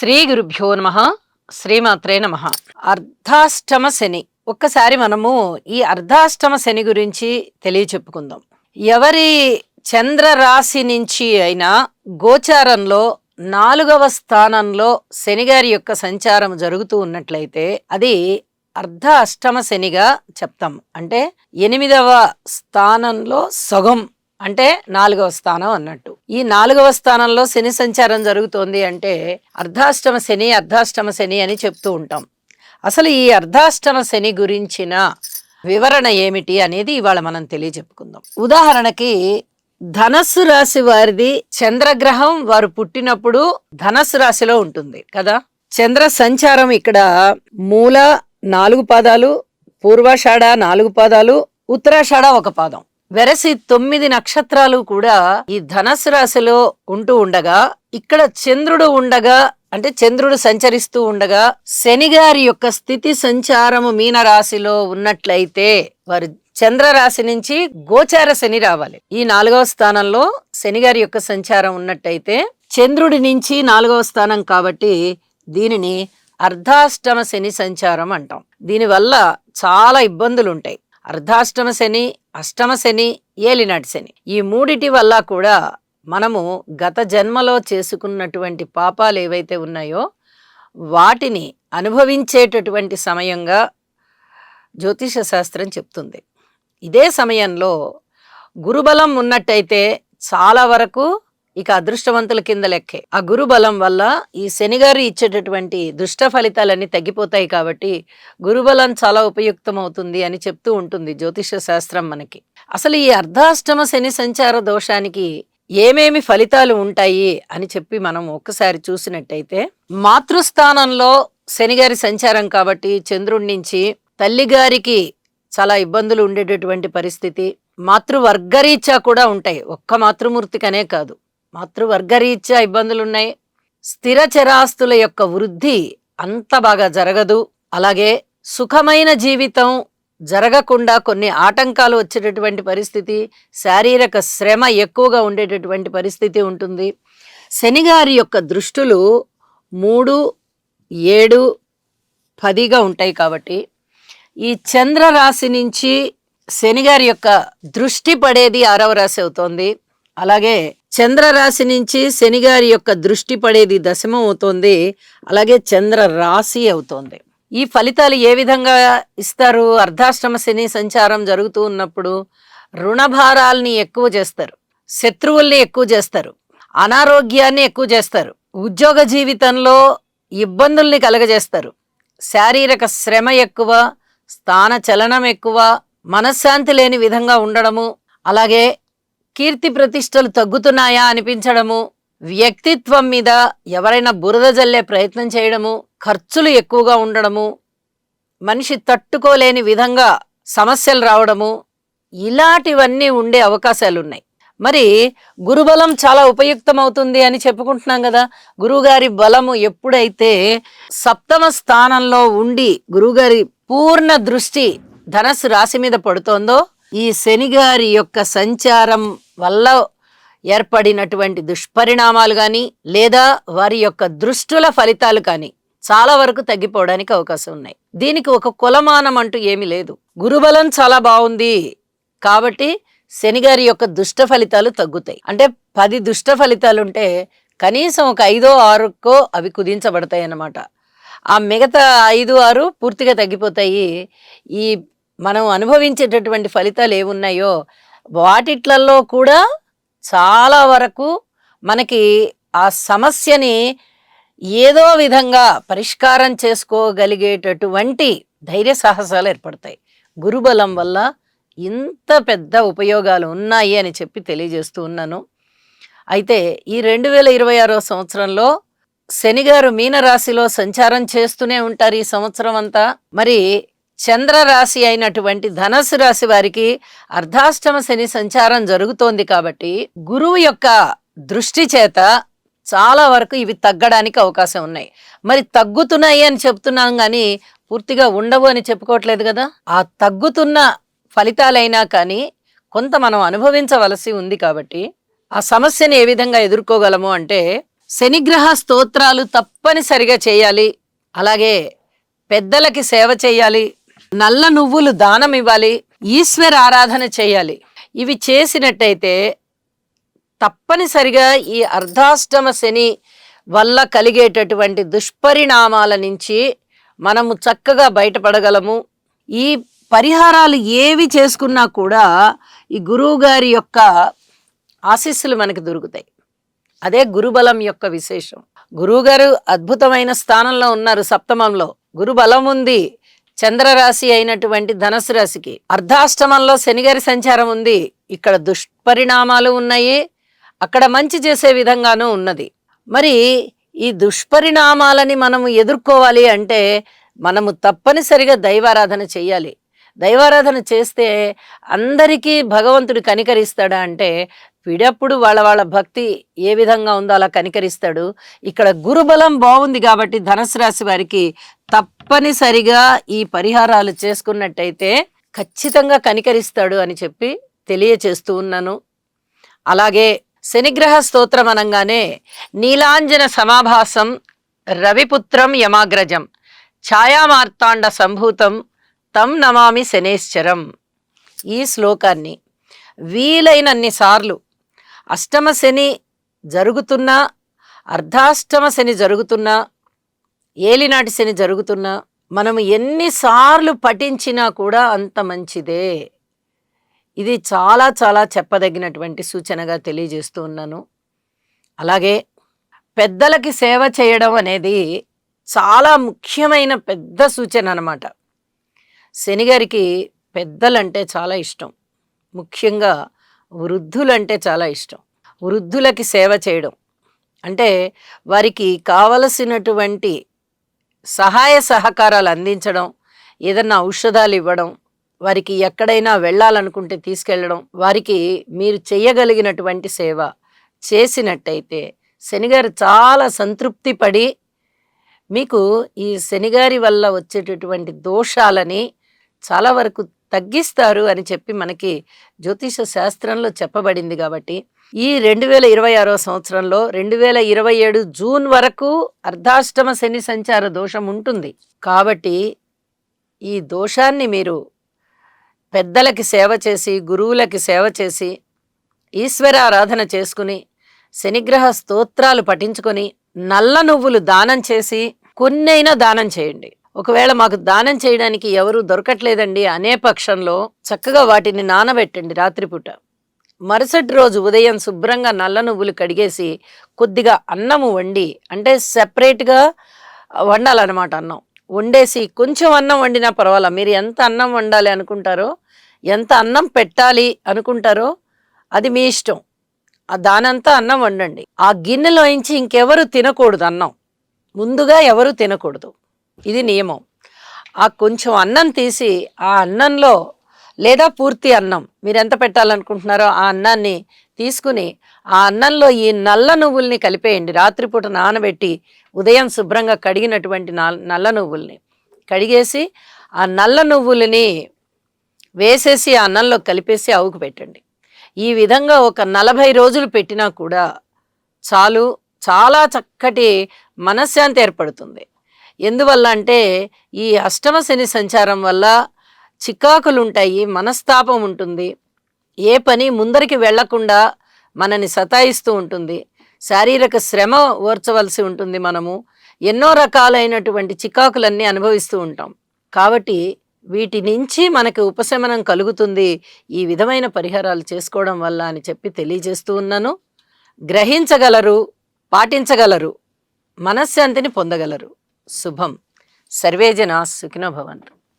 శ్రీ గురుభ్యో నమః. శ్రీమాత్రే నమః. అర్ధాష్టమ శని. ఒక్కసారి మనము ఈ అర్ధాష్టమ శని గురించి తెలియచెప్పుకుందాం. ఎవరి చంద్ర రాశి నుంచి అయినా గోచారంలో 4వ స్థానంలో శనిగారి యొక్క సంచారం జరుగుతూ ఉన్నట్లయితే అది అర్ధ అష్టమ శనిగా చెప్తాం. అంటే 8వ స్థానంలో సగం, అంటే 4వ స్థానం అన్నట్టు. ఈ 4వ స్థానంలో శని సంచారం జరుగుతోంది అంటే అర్ధాష్టమ శని అని చెప్తూ ఉంటాం. అసలు ఈ అర్ధాష్టమ శని గురించిన వివరణ ఏమిటి అనేది ఇవాళ మనం తెలియజెప్పుకుందాం. ఉదాహరణకి ధనస్సు రాశి వారిది చంద్రగ్రహం వారు పుట్టినప్పుడు ధనస్సు రాశిలో ఉంటుంది కదా. చంద్ర సంచారం ఇక్కడ మూల 4 పాదాలు, పూర్వాషాఢ 4 పాదాలు, ఉత్తరాషాఢ 1 పాదం, వెరసి 9 నక్షత్రాలు కూడా ఈ ధనస్సు రాశిలో ఉంటూ ఉండగా, ఇక్కడ చంద్రుడు ఉండగా, అంటే చంద్రుడు సంచరిస్తూ ఉండగా శనిగారి యొక్క స్థితి సంచారము మీన రాశిలో ఉన్నట్లయితే వారు చంద్ర రాశి నుంచి గోచార శని రావాలి. ఈ 4వ స్థానంలో శనిగారి యొక్క సంచారం ఉన్నట్టయితే చంద్రుడి నుంచి 4వ స్థానం కాబట్టి దీనిని అర్ధాష్టమ శని సంచారం అంటాం. దీనివల్ల చాలా ఇబ్బందులు ఉంటాయి. అర్ధాష్టమ శని, అష్టమ శని, ఏలినాటి శని, ఈ మూడిటి వల్ల కూడా మనము గత జన్మలో చేసుకున్నటువంటి పాపాలు ఏవైతే ఉన్నాయో వాటిని అనుభవించేటటువంటి సమయంగా జ్యోతిష శాస్త్రం చెప్తుంది. ఇదే సమయంలో గురుబలం ఉన్నట్టయితే చాలా వరకు ఇక అదృష్టవంతుల కింద లెక్కే. ఆ గురుబలం వల్ల ఈ శనిగారు ఇచ్చేటటువంటి దుష్ట ఫలితాలన్నీ తగ్గిపోతాయి. కాబట్టి గురుబలం చాలా ఉపయుక్తం అవుతుంది అని చెప్తూ ఉంటుంది జ్యోతిష శాస్త్రం మనకి. అసలు ఈ అర్ధాష్టమ శని సంచార దోషానికి ఏమేమి ఫలితాలు ఉంటాయి అని చెప్పి మనం ఒక్కసారి చూసినట్టయితే, మాతృస్థానంలో శనిగారి సంచారం కాబట్టి చంద్రుడి నుంచి తల్లిగారికి చాలా ఇబ్బందులు ఉండేటటువంటి పరిస్థితి, మాతృవర్గరీత్యా కూడా ఉంటాయి. ఒక్క మాతృమూర్తికనే కాదు, మాతృవర్గరీత్యా ఇబ్బందులు ఉన్నాయి. స్థిర చరాస్తుల యొక్క వృద్ధి అంత బాగా జరగదు. అలాగే సుఖమైన జీవితం జరగకుండా కొన్ని ఆటంకాలు వచ్చేటటువంటి పరిస్థితి, శారీరక శ్రమ ఎక్కువగా ఉండేటటువంటి పరిస్థితి ఉంటుంది. శనిగారి యొక్క దృష్టులు 3, 7, 10గా ఉంటాయి. కాబట్టి ఈ చంద్ర రాశి నుంచి శనిగారి యొక్క దృష్టి పడేది 6వ రాశి అవుతోంది. అలాగే చంద్ర రాశి నుంచి శనిగారి యొక్క దృష్టి పడేది 10వం అవుతోంది. అలాగే చంద్ర రాశి అవుతోంది. ఈ ఫలితాలు ఏ విధంగా ఇస్తారు? అర్ధాష్టమ శని సంచారం జరుగుతూ ఉన్నప్పుడు రుణభారాల్ని ఎక్కువ చేస్తారు, శత్రువుల్ని ఎక్కువ చేస్తారు, అనారోగ్యాన్ని ఎక్కువ చేస్తారు, ఉద్యోగ జీవితంలో ఇబ్బందుల్ని కలగజేస్తారు, శారీరక శ్రమ ఎక్కువ, స్థాన చలనం ఎక్కువ, మనశ్శాంతి లేని విధంగా ఉండడము, అలాగే కీర్తి ప్రతిష్టలు తగ్గుతున్నాయా అనిపించడము, వ్యక్తిత్వం మీద ఎవరైనా బురద జల్లే ప్రయత్నం చేయడము, ఖర్చులు ఎక్కువగా ఉండడము, మనిషి తట్టుకోలేని విధంగా సమస్యలు రావడము, ఇలాంటివన్నీ ఉండే అవకాశాలు ఉన్నాయి. మరి గురుబలం చాలా ఉపయుక్తం అవుతుంది అని చెప్పుకుంటున్నాం కదా. గురువుగారి బలము ఎప్పుడైతే 7వ స్థానంలో ఉండి గురువుగారి పూర్ణ దృష్టి ధనస్సు రాశి మీద పడుతోందో, ఈ శనిగారి యొక్క సంచారం వల్ల ఏర్పడినటువంటి దుష్పరిణామాలు కానీ లేదా వారి యొక్క దృష్టుల ఫలితాలు కానీ చాలా వరకు తగ్గిపోవడానికి అవకాశం ఉన్నాయి. దీనికి ఒక కులమానం అంటూ ఏమీ లేదు. గురుబలం చాలా బాగుంది కాబట్టి శనిగారి యొక్క దుష్ట ఫలితాలు తగ్గుతాయి. అంటే 10 దుష్ట ఫలితాలు ఉంటే కనీసం ఒక 5, 6కో అవి కుదించబడతాయి అన్నమాట. ఆ మిగతా 5, 6 పూర్తిగా తగ్గిపోతాయి. ఈ మనం అనుభవించేటటువంటి ఫలితాలు ఏమున్నాయో వాటిట్లలో కూడా చాలా వరకు మనకి ఆ సమస్యని ఏదో విధంగా పరిష్కారం చేసుకోగలిగేటటువంటి ధైర్య సాహసాలు ఏర్పడతాయి. గురుబలం వల్ల ఇంత పెద్ద ఉపయోగాలు ఉన్నాయి అని చెప్పి తెలియజేస్తూ ఉన్నాను. అయితే ఈ 2026వ సంవత్సరంలో శనిగారు మీనరాశిలో సంచారం చేస్తూనే ఉంటారు ఈ సంవత్సరం అంతా. మరి చంద్ర రాశి అయినటువంటి ధనస్సు రాశి వారికి అర్ధాష్టమ శని సంచారం జరుగుతోంది కాబట్టి గురువు యొక్క దృష్టి చేత చాలా వరకు ఇవి తగ్గడానికి అవకాశం ఉన్నాయి. మరి తగ్గుతున్నాయి అని చెప్తున్నాం కానీ పూర్తిగా ఉండవు అని చెప్పుకోవట్లేదు కదా. ఆ తగ్గుతున్న ఫలితాలైనా కానీ కొంత మనం అనుభవించవలసి ఉంది. కాబట్టి ఆ సమస్యని ఏ విధంగా ఎదుర్కోగలము అంటే, శనిగ్రహ స్తోత్రాలు తప్పనిసరిగా చేయాలి. అలాగే పెద్దలకి సేవ చేయాలి, నల్ల నువ్వులు దానం ఇవ్వాలి, ఈశ్వర ఆరాధన చేయాలి. ఇవి చేసినట్టయితే తప్పనిసరిగా ఈ అర్ధాష్టమ శని వల్ల కలిగేటటువంటి దుష్పరిణామాల నుంచి మనము చక్కగా బయటపడగలము. ఈ పరిహారాలు ఏవి చేసుకున్నా కూడా ఈ గురువు గారి యొక్క ఆశీస్సులు మనకి దొరుకుతాయి. అదే గురుబలం యొక్క విశేషం. గురువుగారు అద్భుతమైన స్థానంలో ఉన్నారు, సప్తమంలో గురుబలం ఉంది. చంద్రరాశి అయినటువంటి ధనస్సు రాశికి అర్ధాష్టమంలో శనిగారి సంచారం ఉంది. ఇక్కడ దుష్పరిణామాలు ఉన్నాయి, అక్కడ మంచి చేసే విధంగానూ ఉన్నది. మరి ఈ దుష్పరిణామాలని మనము ఎదుర్కోవాలి అంటే మనము తప్పనిసరిగా దైవారాధన చేయాలి. దైవారాధన చేస్తే అందరికీ భగవంతుడు కనికరిస్తాడా అంటే విడప్పుడు వాళ్ళ భక్తి ఏ విధంగా ఉందో అలా కనికరిస్తాడు. ఇక్కడ గురుబలం బాగుంది కాబట్టి ధనుసు రాశి వారికి తప్పనిసరిగా ఈ పరిహారాలు చేసుకున్నట్టయితే ఖచ్చితంగా కనికరిస్తాడు అని చెప్పి తెలియచేస్తూ ఉన్నాను. అలాగే శనిగ్రహ స్తోత్రం అనగానే నీలాంజన సమాభాసం రవిపుత్రం యమాగ్రజం ఛాయామార్తాండ సంభూతం తం నమామి శనేశ్వరం. ఈ శ్లోకాన్ని వీలైనన్ని సార్లు అష్టమ శని జరుగుతున్నా, అర్ధాష్టమ శని జరుగుతున్నా, ఏలినాటి శని జరుగుతున్నా మనము ఎన్నిసార్లు పఠించినా కూడా అంత మంచిదే. ఇది చాలా చాలా చెప్పదగినటువంటి సూచనగా తెలియజేస్తూ ఉన్నాను. అలాగే పెద్దలకి సేవ చేయడం అనేది చాలా ముఖ్యమైన పెద్ద సూచన అన్నమాట. శనిగారికి పెద్దలంటే చాలా ఇష్టం, ముఖ్యంగా వృద్ధులంటే చాలా ఇష్టం. వృద్ధులకి సేవ చేయడం అంటే వారికి కావలసినటువంటి సహాయ సహకారాలు అందించడం, ఏదన్నా ఔషధాలు ఇవ్వడం, వారికి ఎక్కడైనా వెళ్ళాలనుకుంటే తీసుకెళ్ళడం, వారికి మీరు చేయగలిగినటువంటి సేవ చేసినట్టయితే శనిగారు చాలా సంతృప్తి పడి మీకు ఈ శనిగారి వల్ల వచ్చేటటువంటి దోషాలని చాలా వరకు తగ్గిస్తారు అని చెప్పి మనకి జ్యోతిష శాస్త్రంలో చెప్పబడింది. కాబట్టి ఈ 2026వ సంవత్సరంలో 2027 జూన్ వరకు అర్ధాష్టమ శని సంచార దోషం ఉంటుంది. కాబట్టి ఈ దోషాన్ని మీరు పెద్దలకి సేవ చేసి, గురువులకి సేవ చేసి, ఈశ్వరారాధన చేసుకుని, శనిగ్రహ స్తోత్రాలు పఠించుకొని, నల్ల నువ్వులు దానం చేసి, కొన్నైనా దానం చేయండి. ఒకవేళ మాకు దానం చేయడానికి ఎవరు దొరకట్లేదండి అనే పక్షంలో చక్కగా వాటిని నానబెట్టండి రాత్రిపూట. మరుసటి రోజు ఉదయం శుభ్రంగా నల్ల నువ్వులు కడిగేసి కొద్దిగా అన్నము వండి, అంటే సెపరేట్గా వండాలన్నమాట. అన్నం వండేసి కొంచెం అన్నం వండినా పర్వాలా, మీరు ఎంత అన్నం వండాలి అనుకుంటారో, ఎంత అన్నం పెట్టాలి అనుకుంటారో అది మీ ఇష్టం. దానంతా అన్నం వండండి. ఆ గిన్నెలోంచి ఇంకెవరు తినకూడదు అన్నం, ముందుగా ఎవరు తినకూడదు, ఇది నియమం. ఆ కొంచెం అన్నం తీసి ఆ అన్నంలో, లేదా పూర్తి అన్నం మీరు ఎంత పెట్టాలనుకుంటున్నారో ఆ అన్నాన్ని తీసుకుని ఆ అన్నంలో ఈ నల్ల నువ్వుల్ని కలిపేయండి. రాత్రిపూట నానబెట్టి ఉదయం శుభ్రంగా కడిగినటువంటి నల్ల నువ్వుల్ని కడిగేసి ఆ నల్ల నువ్వులని వేసేసి ఆ అన్నంలో కలిపేసి అవుకు పెట్టండి. ఈ విధంగా ఒక 40 రోజులు పెట్టినా కూడా చాలు, చాలా చక్కటి మనశ్శాంతి ఏర్పడుతుంది. ఎందువల్ల అంటే ఈ అష్టమ శని సంచారం వల్ల చికాకులు ఉంటాయి, మనస్తాపం ఉంటుంది, ఏ పని ముందరికి వెళ్లకుండా మనని సతాయిస్తూ ఉంటుంది, శారీరక శ్రమ ఓర్చవలసి ఉంటుంది, మనము ఎన్నో రకాలైనటువంటి చికాకులన్నీ అనుభవిస్తూ ఉంటాం. కాబట్టి వీటి నుంచి మనకి ఉపశమనం కలుగుతుంది ఈ విధమైన పరిహారాలు చేసుకోవడం వల్ల అని చెప్పి తెలియజేస్తూ ఉన్నాను. గ్రహించగలరు, పాటించగలరు, మనశ్శాంతిని పొందగలరు. శుభం. సర్వే జనా సుఖినో భవంతు.